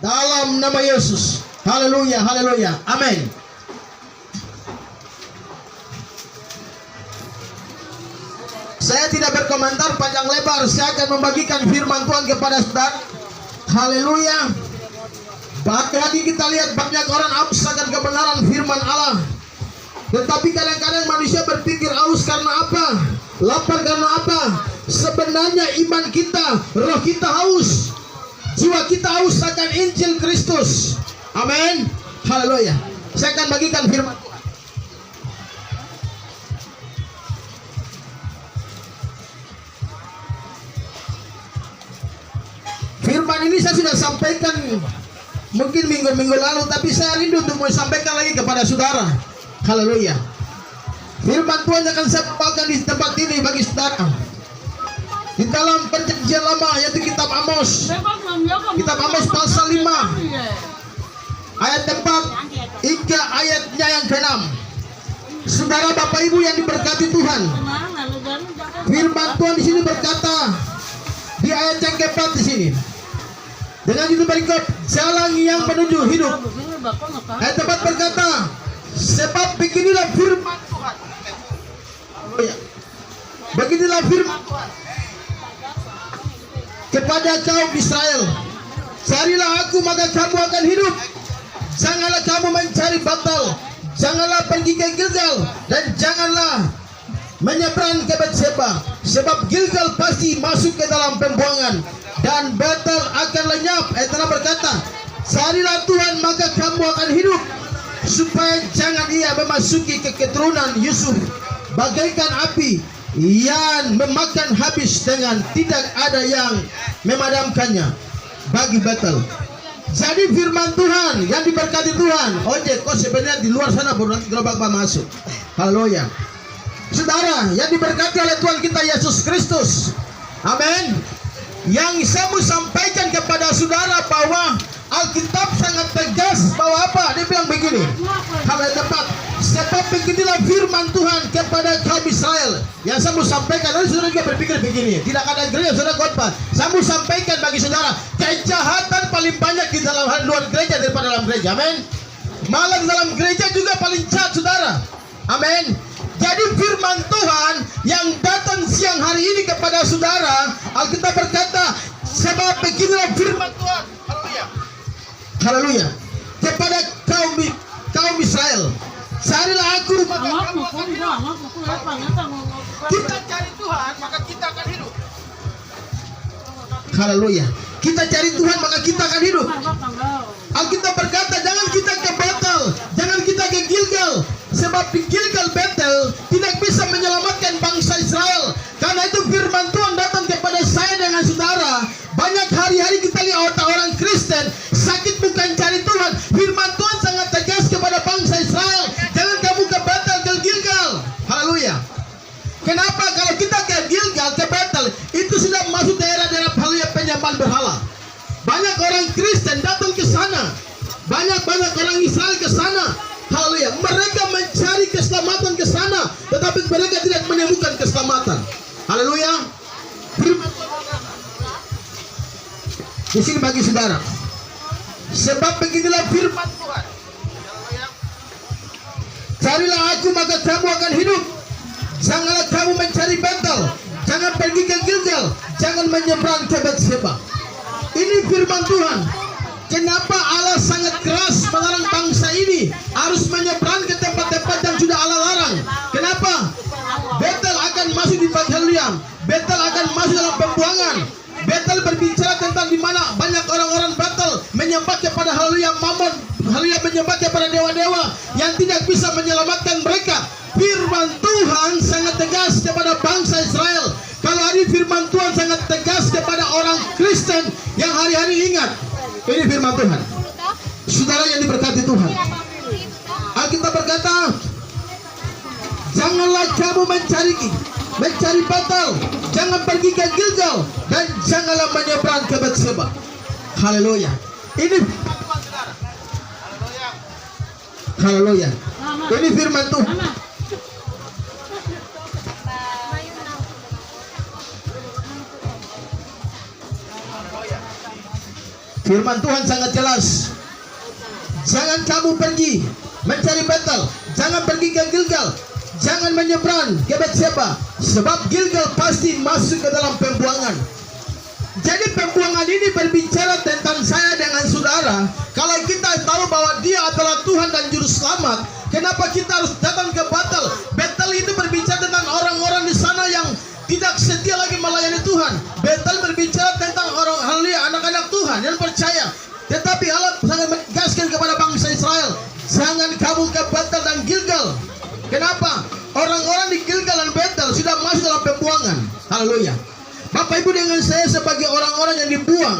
Dalam nama Yesus. Haleluya, haleluya. Amin. Saya tidak berkomentar panjang lebar. Saya akan membagikan firman Tuhan kepada saudara. Haleluya. Tadi kita lihat banyak orang aus akan kebenaran firman Allah. Tetapi kadang-kadang manusia berpikir aus karena apa? Lapar karena apa? Sebenarnya iman kita, roh kita haus. Jiwa kita haus akan Injil Kristus. Amin. Haleluya. Saya akan bagikan firman Tuhan. Firman ini saya sudah sampaikan mungkin minggu-minggu lalu, tapi saya rindu untuk mau sampaikan lagi kepada saudara. Haleluya. Firman Tuhan akan saya bawakan di tempat ini bagi saudara. Di dalam perjanjian lama, yaitu kitab Amos. Kitab Amos pasal 5 ayat 4 hingga ayatnya yang ke-6. Saudara Bapak Ibu yang diberkati Tuhan, firman Tuhan di sini berkata di ayat yang ke-4 di sini. Dengan itu berikut, jalan yang menuju hidup. Ayat 4 berkata, sebab beginilah firman Tuhan. Beginilah firman Tuhan kepada kaum Israel. Carilah aku maka kamu akan hidup. Janganlah kamu mencari Batal. Janganlah pergi ke Gilgal. Dan janganlah menyeberang ke Betseba. Sebab Gilgal pasti masuk ke dalam pembuangan, dan Betel akan lenyap. Ayat 6 berkata, carilah Tuhan maka kamu akan hidup, supaya jangan ia memasuki ke keturunan Yusuf bagaikan api yang memakan habis dengan tidak ada yang memadamkannya bagi Betel. Jadi firman Tuhan yang diberkati Tuhan. Ojek kok sebenarnya di luar sana baru nanti gerobak masuk. Haleluya. Saudara yang diberkati oleh Tuhan kita Yesus Kristus. Amin. Yang saya mau sampaikan kepada saudara bahwa Alkitab sangat tegas bahwa apa? Dia bilang begini. Hal yang tepat. Sebab beginilah firman Tuhan kepada kaum Israel. Yang saya mau sampaikan, nanti saudara juga berpikir begini. Tidak ada gereja saudara khotbah. Saya mau sampaikan bagi saudara, kejahatan paling banyak di dalam luar gereja daripada dalam gereja. Amin. Malah di dalam gereja juga paling jahat saudara. Amin. Jadi firman Tuhan yang datang siang hari ini kepada saudara, Alkitab berkata, sebab beginilah firman Tuhan. Haleluya. Haleluya. Kepada kaum Israel. Carilah aku maka kamu akan hidup. Kita cari Tuhan maka kita akan hidup. Haleluya. Kita cari Tuhan maka kita akan hidup. Alkitab berkata, jangan kita ke Betel, jangan kita ke Gilgal. Sebab di Gilgal Betel tidak bisa menyelamatkan bangsa Israel. Karena itu firman Tuhan datang kepada saya dengan saudara. Banyak hari-hari kita lihat orang Kristen sakit bukan cari Tuhan. Firman Tuhan sangat tegas kepada bangsa Israel. Jangan kamu ke Betel, ke Gilgal. Haleluya. Kenapa? Kalau kita ke Gilgal, ke Betel, itu sudah masuk daerah-daerah haleluya penyembahan berhala. Banyak orang Kristen datang ke sana. Banyak orang Israel ke sana. Haleluya. Mereka mencari keselamatan ke sana, tetapi mereka tidak menemukan keselamatan. Haleluya. Di sini bagi saudara. Sebab beginilah firman Tuhan. Carilah aku maka kamu akan hidup. Janganlah kamu mencari Betel. Jangan pergi ke Gilgal. Jangan menyeberang ke Betseba. Ini firman Tuhan. Kenapa Allah sangat keras melarang bangsa ini harus menyeberang ke tempat-tempat yang sudah Allah larang? Kenapa? Betel akan masuk di Haleluya. Betel akan masuk dalam pembuangan. Betel berbicara tentang di mana banyak orang-orang Betel menyembah kepada haleluya Mammon, haleluya menyembah kepada dewa-dewa yang tidak bisa menyelamatkan mereka. Firman Tuhan sangat tegas kepada bangsa Israel. Kalau hari firman Tuhan sangat tegas kepada orang Kristen yang hari-hari ingat. Ini firman Tuhan. Saudara yang diberkati Tuhan. Alkitab berkata, janganlah kamu mencari Betel, jangan pergi ke Gilgal, dan janganlah menyeberang ke Betseba. Haleluya. Ini firman Tuhan saudara. Haleluya. Ini firman Tuhan. Firman Tuhan sangat jelas. Jangan kamu pergi mencari Betel, jangan pergi ke Gilgal, jangan menyeberang ke Betseba, sebab Gilgal pasti masuk ke dalam pembuangan. Jadi pembuangan ini berbicara tentang saya dengan saudara. Kalau kita tahu bahwa dia adalah Tuhan dan Juru Selamat, kenapa kita harus datang ke Betel? Betel itu berbicara tentang orang-orang di sana yang tidak setia lagi melayani Tuhan. Betel berbicara tentang orang anak-anak Tuhan yang percaya. Tetapi Allah sangat menegaskan kepada bangsa Israel, jangan kamu ke Betel dan Gilgal. Kenapa? Orang-orang di Gilgal dan Betel sudah masuk dalam pembuangan. Haleluya. Bapak Ibu, dengan saya sebagai orang-orang yang dibuang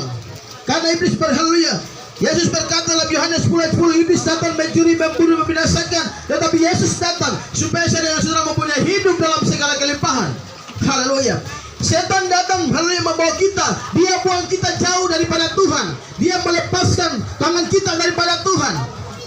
karena iblis, berhaleluya. Yesus berkata dalam Yohanes 10:10, iblis datang mencuri, membunuh, membinasakan, tetapi Yesus datang supaya saya dan saudara mempunyai hidup dalam segala kelimpahan. Haleluya. Setan datang, haleluya, membawa kita, dia buang kita jauh daripada Tuhan, dia melepaskan tangan kita daripada Tuhan.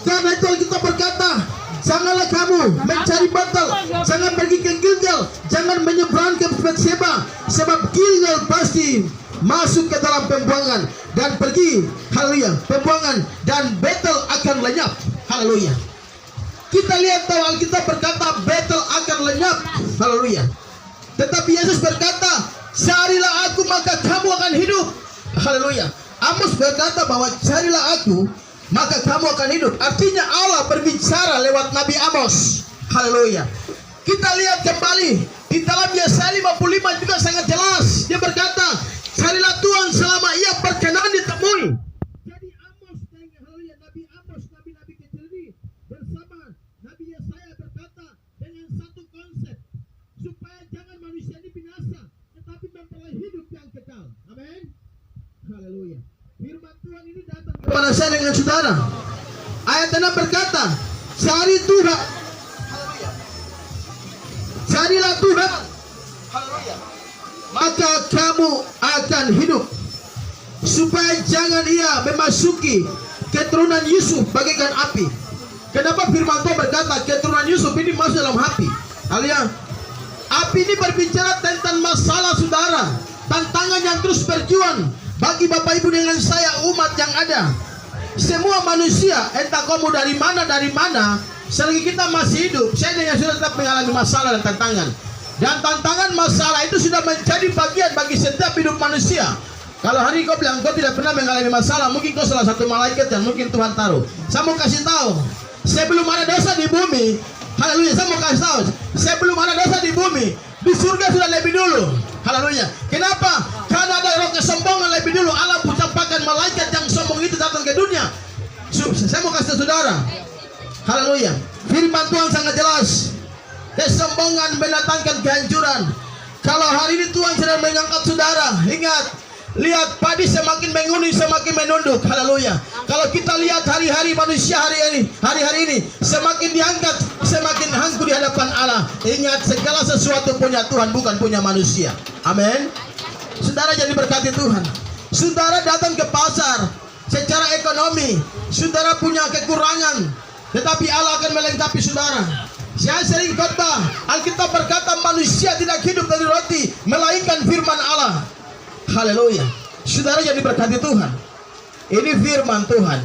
Karena itu kita berkata, janganlah kamu mencari Betel, jangan pergi ke Gilgal, jangan menyeberang ke Betseba, sebab Gilgal pasti masuk ke dalam pembuangan dan pergi, haleluya, pembuangan, dan Betel akan lenyap. Haleluya. Kita lihat tahu Alkitab berkata Betel akan lenyap. Haleluya. Tetapi Yesus berkata, carilah aku maka kamu akan hidup. Haleluya. Amos berkata bahwa carilah aku maka kamu akan hidup. Artinya Allah berbicara lewat Nabi Amos. Haleluya. Kita lihat kembali di dalam Yesaya 55 juga sangat jelas. Dia berkata, carilah Tuhan selama ia berkenan ditemui. Jadi Amos, haleluya, Nabi Amos, nabi-nabi kecil ini bersama Nabi Yesaya berkata dengan satu konsep, supaya jangan manusia ini binasa, tetapi memperoleh hidup yang kekal. Amin. Haleluya. Firman Tuhan ini datang kepada saya dengan saudara. Ayat 6 berkata, cari Tuhan. Haleluya. Carilah Tuhan. Haleluya. Maka kamu akan hidup, supaya jangan ia memasuki keturunan Yusuf bagaikan api. Kenapa firman Tuhan berkata keturunan Yusuf ini masuk dalam api? Haleluya. Api ini berbicara tentang masalah saudara, tantangan yang terus berjuang bagi Bapak Ibu dengan saya, umat yang ada. Semua manusia, entah kamu dari mana, selagi kita masih hidup, saya dengan saudara tetap mengalami masalah dan tantangan. Dan tantangan masalah itu sudah menjadi bagian bagi setiap hidup manusia. Kalau hari kau bilang kau tidak pernah mengalami masalah, mungkin kau salah satu malaikat yang mungkin Tuhan taruh. Saya mau kasih tahu, sebelum ada dosa di bumi, haleluya, saya mau kasih tahu, sebelum ada dosa di bumi, di surga sudah lebih dulu. Haleluya. Kenapa? Karena ada roh kesombongan lebih dulu. Allah ucapkan malaikat yang sombong itu datang ke dunia. Saya mau kasih tahu saudara, haleluya, firman Tuhan sangat jelas. Kesombongan mendatangkan kehancuran. Kalau hari ini Tuhan sedang mengangkat saudara, ingat, lihat padi semakin menguning semakin menunduk. Haleluya. Kalau kita lihat hari-hari manusia hari-hari ini semakin diangkat semakin angkuh di hadapan Allah. Ingat, segala sesuatu punya Tuhan, bukan punya manusia. Amin. Saudara jadi berkati Tuhan. Saudara datang ke pasar, secara ekonomi saudara punya kekurangan, tetapi Allah akan melengkapi saudara. Saya sering khotbah, Alkitab berkata manusia tidak hidup dari roti, melainkan firman Allah. Haleluya. Saudara jadi berkati Tuhan. Ini firman Tuhan.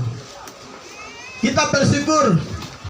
Kita bersyukur